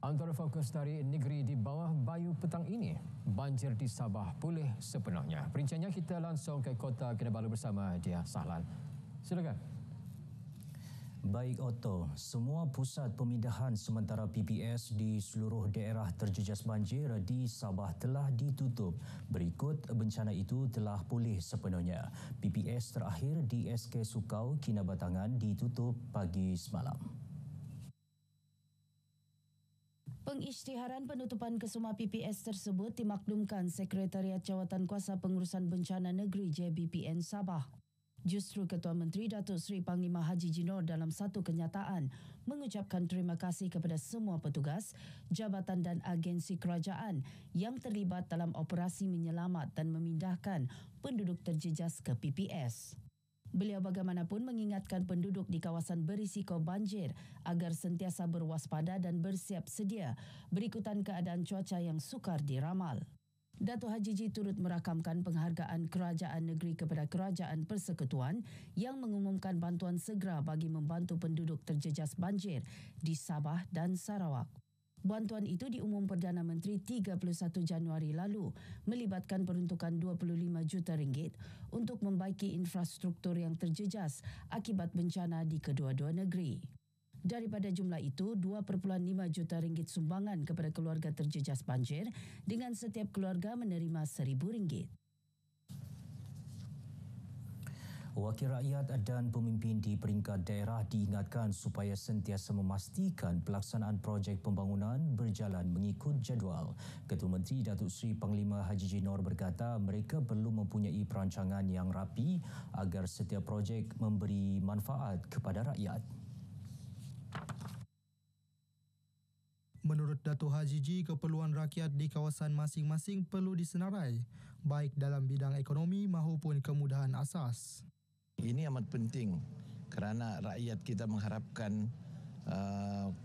Antara fokus dari negeri di bawah Bayu petang ini, banjir di Sabah pulih sepenuhnya. Perinciannya kita langsung ke Kota Kinabalu bersama Dia Sahlan. Silakan. Baik Otto, semua pusat pemindahan sementara PPS di seluruh daerah terjejas banjir di Sabah telah ditutup. Berikut bencana itu telah pulih sepenuhnya. PPS terakhir di SK Sukau Kinabatangan ditutup pagi semalam. Pengisytiharan penutupan kesemua PPS tersebut dimaklumkan Sekretariat Jawatan Kuasa Pengurusan Bencana Negeri JBPN Sabah. Justru Ketua Menteri Datuk Seri Panglima Haji Jinor dalam satu kenyataan mengucapkan terima kasih kepada semua petugas, jabatan dan agensi kerajaan yang terlibat dalam operasi menyelamat dan memindahkan penduduk terjejas ke PPS. Beliau bagaimanapun mengingatkan penduduk di kawasan berisiko banjir agar sentiasa berwaspada dan bersiap sedia berikutan keadaan cuaca yang sukar diramal. Datuk Haji Ji turut merakamkan penghargaan kerajaan negeri kepada Kerajaan Persekutuan yang mengumumkan bantuan segera bagi membantu penduduk terjejas banjir di Sabah dan Sarawak. Bantuan itu diumum Perdana Menteri 31 Januari lalu melibatkan peruntukan 25 juta ringgit untuk membaiki infrastruktur yang terjejas akibat bencana di kedua-dua negeri. Daripada jumlah itu, 2.5 juta ringgit sumbangan kepada keluarga terjejas banjir dengan setiap keluarga menerima RM1,000. Wakil rakyat dan pemimpin di peringkat daerah diingatkan supaya sentiasa memastikan pelaksanaan projek pembangunan berjalan mengikut jadual. Ketua Menteri Datuk Seri Panglima Haji Jinor berkata mereka perlu mempunyai perancangan yang rapi agar setiap projek memberi manfaat kepada rakyat. Menurut Datuk Haji Ji, keperluan rakyat di kawasan masing-masing perlu disenarai, baik dalam bidang ekonomi maupun kemudahan asas. Ini amat penting kerana rakyat kita mengharapkan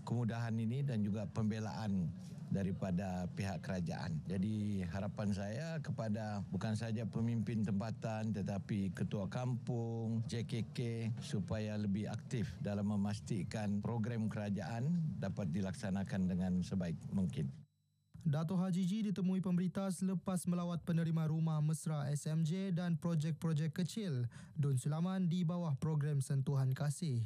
kemudahan ini dan juga pembelaan daripada pihak kerajaan. Jadi harapan saya kepada bukan saja pemimpin tempatan tetapi ketua kampung, JKK supaya lebih aktif dalam memastikan program kerajaan dapat dilaksanakan dengan sebaik mungkin. Datuk Haji Ji ditemui pemberita selepas melawat penerima rumah mesra SMJ dan projek-projek kecil Dun Sulaman di bawah program Sentuhan Kasih.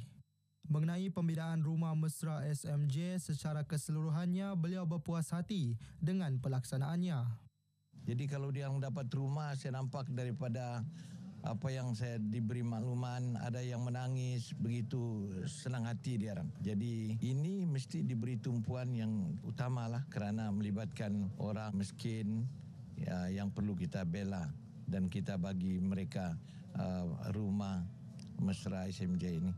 Mengenai pembinaan rumah mesra SMJ secara keseluruhannya, beliau berpuas hati dengan pelaksanaannya. Jadi kalau dia mendapat rumah, saya nampak daripada apa yang saya diberi makluman, ada yang menangis, begitu senang hati dia orang. Jadi ini mesti diberi tumpuan yang utamalah kerana melibatkan orang miskin ya, yang perlu kita bela dan kita bagi mereka rumah mesra SMJ ini.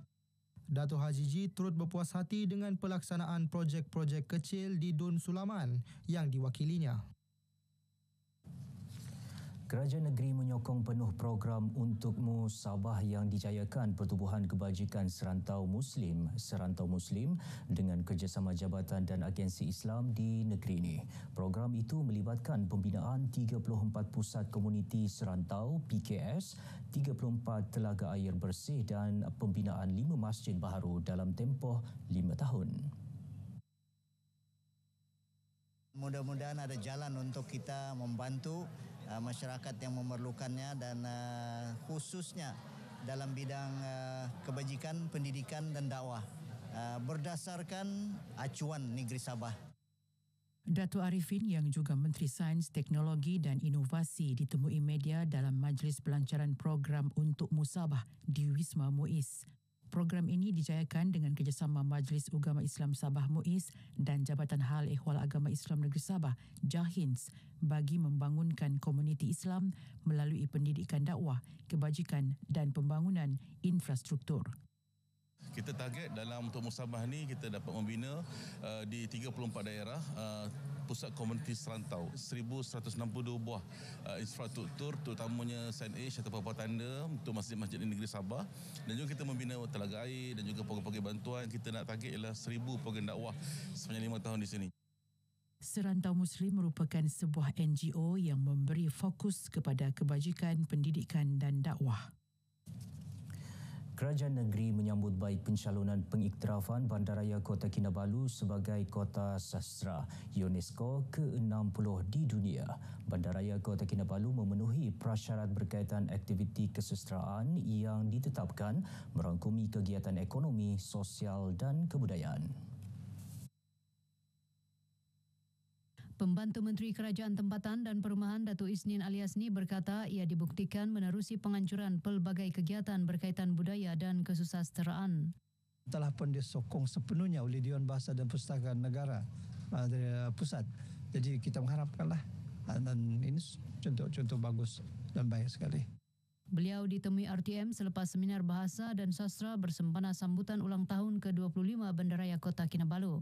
Datuk Haji Ji turut berpuas hati dengan pelaksanaan projek-projek kecil di Dun Sulaman yang diwakilinya. Kerajaan negeri menyokong penuh program untuk musabah yang dijayakan Pertubuhan Kebajikan Serantau Muslim dengan kerjasama jabatan dan agensi Islam di negeri ini. Program itu melibatkan pembinaan 34 pusat komuniti serantau PKS, 34 telaga air bersih dan pembinaan 5 masjid baharu dalam tempoh 5 tahun. Mudah-mudahan ada jalan untuk kita membantu masyarakat yang memerlukannya dan khususnya dalam bidang kebajikan, pendidikan dan dakwah berdasarkan acuan Negeri Sabah. Datuk Arifin yang juga Menteri Sains, Teknologi dan Inovasi ditemui media dalam Majlis Pelancaran Program untuk Musabah di Wisma Muiz. Program ini dijayakan dengan kerjasama Majlis Ugama Islam Sabah Muiz dan Jabatan Hal Ehwal Agama Islam Negeri Sabah JAHINS bagi membangunkan komuniti Islam melalui pendidikan dakwah, kebajikan dan pembangunan infrastruktur. Kita target dalam untuk musabah ni kita dapat membina di 34 daerah pusat komuniti serantau, 1,162 buah infrastruktur terutamanya signage atau papan tanda untuk masjid-masjid di negeri Sabah, dan juga kita membina telaga air dan juga program-program bantuan. Kita nak target ialah 1,000 program dakwah sepanjang 5 tahun di sini. Serantau Muslim merupakan sebuah NGO yang memberi fokus kepada kebajikan, pendidikan dan dakwah. Kerajaan negeri menyambut baik pencalonan pengiktirafan Bandaraya Kota Kinabalu sebagai Kota Sastra UNESCO ke-60 di dunia. Bandaraya Kota Kinabalu memenuhi prasyarat berkaitan aktiviti kesusastraan yang ditetapkan merangkumi kegiatan ekonomi, sosial dan kebudayaan. Pembantu Menteri Kerajaan Tempatan dan Perumahan Datuk Isnin Aliasni berkata ia dibuktikan menerusi penganjuran pelbagai kegiatan berkaitan budaya dan kesusasteraan. Telah pun disokong sepenuhnya oleh Dewan Bahasa dan Perpustakaan Negara dari pusat. Jadi kita mengharapkanlah dan ini contoh-contoh bagus dan baik sekali. Beliau ditemui RTM selepas seminar bahasa dan sastra bersempena sambutan ulang tahun ke-25 Bandaraya Kota Kinabalu.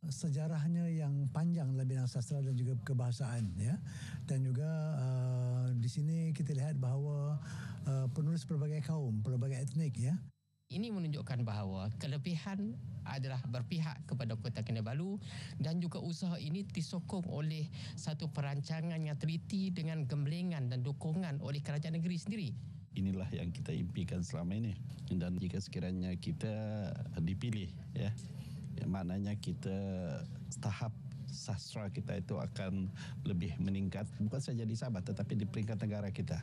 Sejarahnya yang panjang dalam bidang sastra dan juga kebahasaan, ya. Dan juga di sini kita lihat bahawa penulis pelbagai kaum, pelbagai etnik, ya. Ini menunjukkan bahawa kelebihan adalah berpihak kepada Kota Kinabalu dan juga usaha ini disokong oleh satu perancangan yang teliti dengan gemblengan dan dukungan oleh kerajaan negeri sendiri. Inilah yang kita impikan selama ini, dan jika sekiranya kita dipilih, ya, maknanya kita tahap sastra kita itu akan lebih meningkat, bukan saja di Sabah tetapi di peringkat negara kita.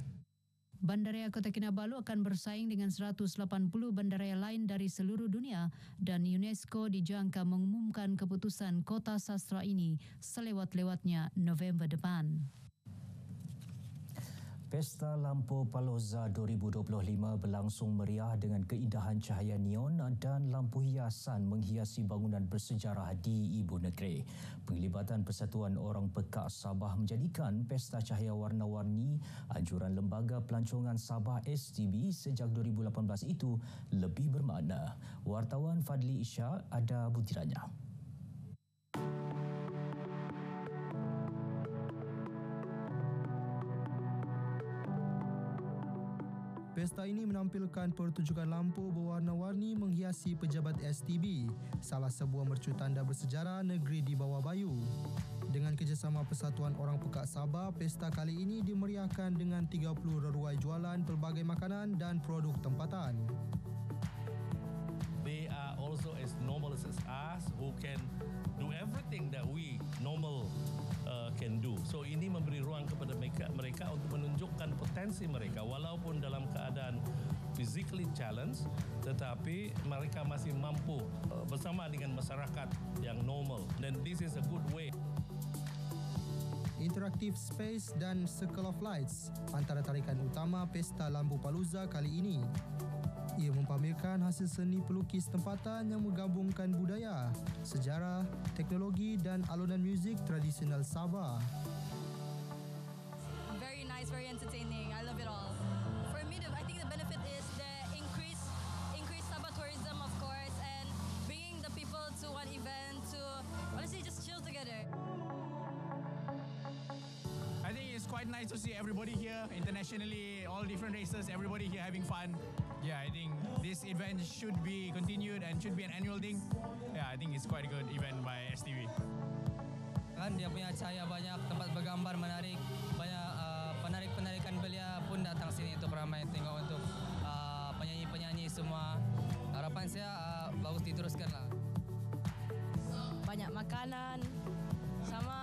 Bandaraya Kota Kinabalu akan bersaing dengan 180 bandaraya lain dari seluruh dunia dan UNESCO dijangka mengumumkan keputusan Kota Sastra ini selewat-lewatnya November depan. Pesta Lampu Palooza 2025 berlangsung meriah dengan keindahan cahaya neon dan lampu hiasan menghiasi bangunan bersejarah di ibu negeri. Penglibatan Persatuan Orang Pekak Sabah menjadikan pesta cahaya warna-warni anjuran Lembaga Pelancongan Sabah STB sejak 2018 itu lebih bermakna. Wartawan Fadli Isya ada butirannya. Pesta ini menampilkan pertunjukan lampu berwarna-warni menghiasi pejabat STB, salah sebuah mercu tanda bersejarah negeri di bawah Bayu. Dengan kerjasama Persatuan Orang Pekak Sabah, pesta kali ini dimeriahkan dengan 30 reruai jualan pelbagai makanan dan produk tempatan. They are also as normal as us who can do everything that we normal can do. So ini memberi ruang kepada mereka untuk menunjukkan potensi mereka walaupun dalam keadaan physically challenged, tetapi mereka masih mampu bersama dengan masyarakat yang normal. Dan this is a good way. Interactive Space dan Circle of Lights antara tarikan utama Pesta Lampu Palooza kali ini. Ia mempamerkan hasil seni pelukis tempatan yang menggabungkan budaya, sejarah, teknologi dan alunan muzik tradisional Sabah. Very nice, very entertaining. I love it all. For me, I think the benefit is the increased Sabah tourism, of course, and bringing the people to one event to honestly just chill together. I think it's quite nice to see everybody here internationally, all different races, everybody here having fun. Yeah, I think this event should be continued and should be an annual thing. Yeah, I think it's quite a good event by STV. Kan dia punya cahaya banyak, tempat bergambar menarik, banyak penarik-penarikan belia pun datang sini untuk ramai tengok untuk penyanyi-penyanyi semua. Harapan saya bagus diteruskanlah. Banyak makanan, sama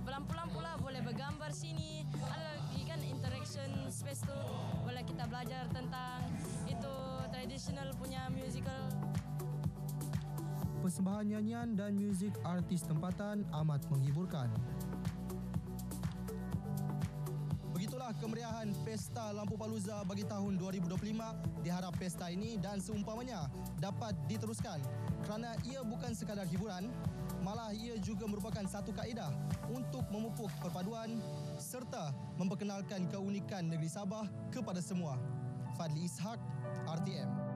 lampu-lampu lah, boleh bergambar sini. Ada lagi kan interaction space tu, boleh kita belajar tentang itu traditional punya musical. Persembahan nyanyian dan muzik artis tempatan amat menghiburkan. Begitulah kemeriahan Pesta Lampu Palooza bagi tahun 2025. Diharap pesta ini dan seumpamanya dapat diteruskan kerana ia bukan sekadar hiburan, malah ia juga merupakan satu kaedah untuk memupuk perpaduan serta memperkenalkan keunikan negeri Sabah kepada semua. Fadli Ishak, RTM.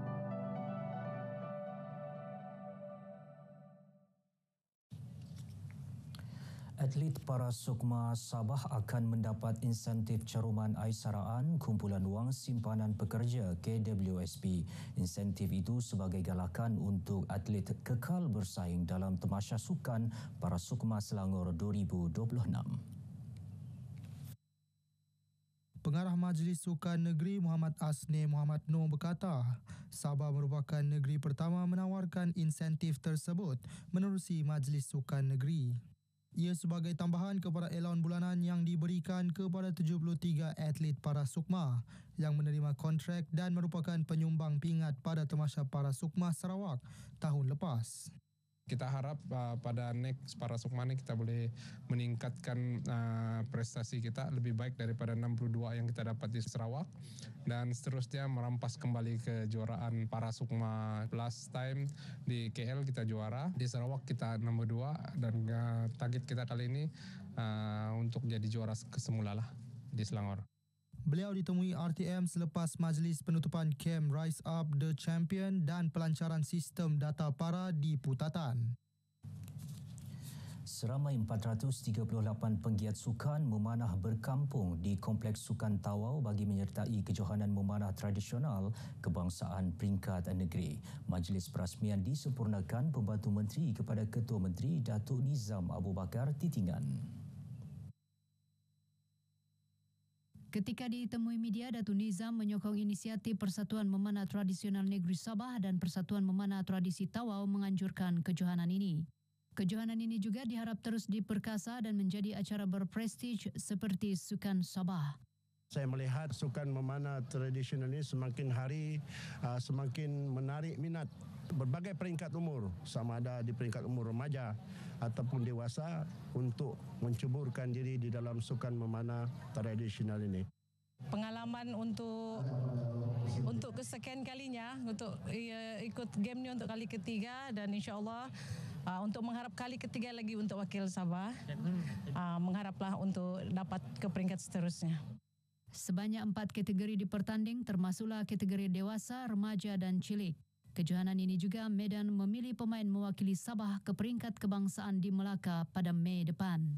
Atlet para Sukma Sabah akan mendapat insentif caruman Aisaraan Kumpulan Wang Simpanan Pekerja KWSP. Insentif itu sebagai galakan untuk atlet kekal bersaing dalam Tamasya Sukan para Sukma Selangor 2026. Pengarah Majlis Sukan Negeri Muhammad Asni Muhammad Noor berkata, Sabah merupakan negeri pertama menawarkan insentif tersebut menerusi Majlis Sukan Negeri. Ia sebagai tambahan kepada elaun bulanan yang diberikan kepada 73 atlet Parasukma yang menerima kontrak dan merupakan penyumbang pingat pada Tamasya Parasukma Sarawak tahun lepas. Kita harap pada next Parasukma ini kita boleh meningkatkan prestasi kita lebih baik daripada 62 yang kita dapat di Sarawak dan seterusnya merampas kembali kejuaraan Parasukma. Last time di KL kita juara, di Sarawak kita nombor 2 dan target kita kali ini untuk jadi juara kesemula lah di Selangor. Beliau ditemui RTM selepas majlis penutupan kem Rise Up The Champion dan pelancaran sistem data para di Putatan. Seramai 438 penggiat sukan memanah berkampung di Kompleks Sukan Tawau bagi menyertai kejohanan memanah tradisional kebangsaan peringkat negeri. Majlis perasmian disempurnakan Pembantu Menteri kepada Ketua Menteri Datuk Nizam Abu Bakar Titingan. Ketika ditemui media, Datuk Nizam menyokong inisiatif Persatuan Memanah Tradisional Negeri Sabah dan Persatuan Memanah Tradisi Tawau menganjurkan kejohanan ini. Kejohanan ini juga diharap terus diperkasa dan menjadi acara berprestij seperti Sukan Sabah. Saya melihat sukan memanah tradisional ini semakin hari semakin menarik minat berbagai peringkat umur, sama ada di peringkat umur remaja ataupun dewasa untuk menceburkan diri di dalam sukan memanah tradisional ini. Pengalaman untuk kesekian kalinya untuk ikut game ni untuk kali ketiga dan insya-Allah untuk mengharap kali ketiga lagi untuk wakil Sabah. Mengharaplah untuk dapat ke peringkat seterusnya. Sebanyak 4 kategori dipertanding termasuklah kategori dewasa, remaja dan cilik. Kejohanan ini juga Medan memilih pemain mewakili Sabah ke peringkat kebangsaan di Melaka pada Mei depan.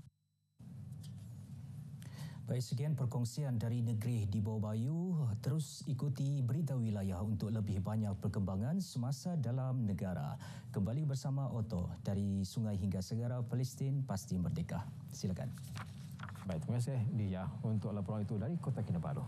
Baik, sekian perkongsian dari negeri di Bawah Bayu. Terus ikuti berita wilayah untuk lebih banyak perkembangan semasa dalam negara. Kembali bersama Otto dari Sungai hingga Segara Palestin pasti merdeka. Silakan. Baik, terima kasih Dia untuk laporan itu dari Kota Kinabalu.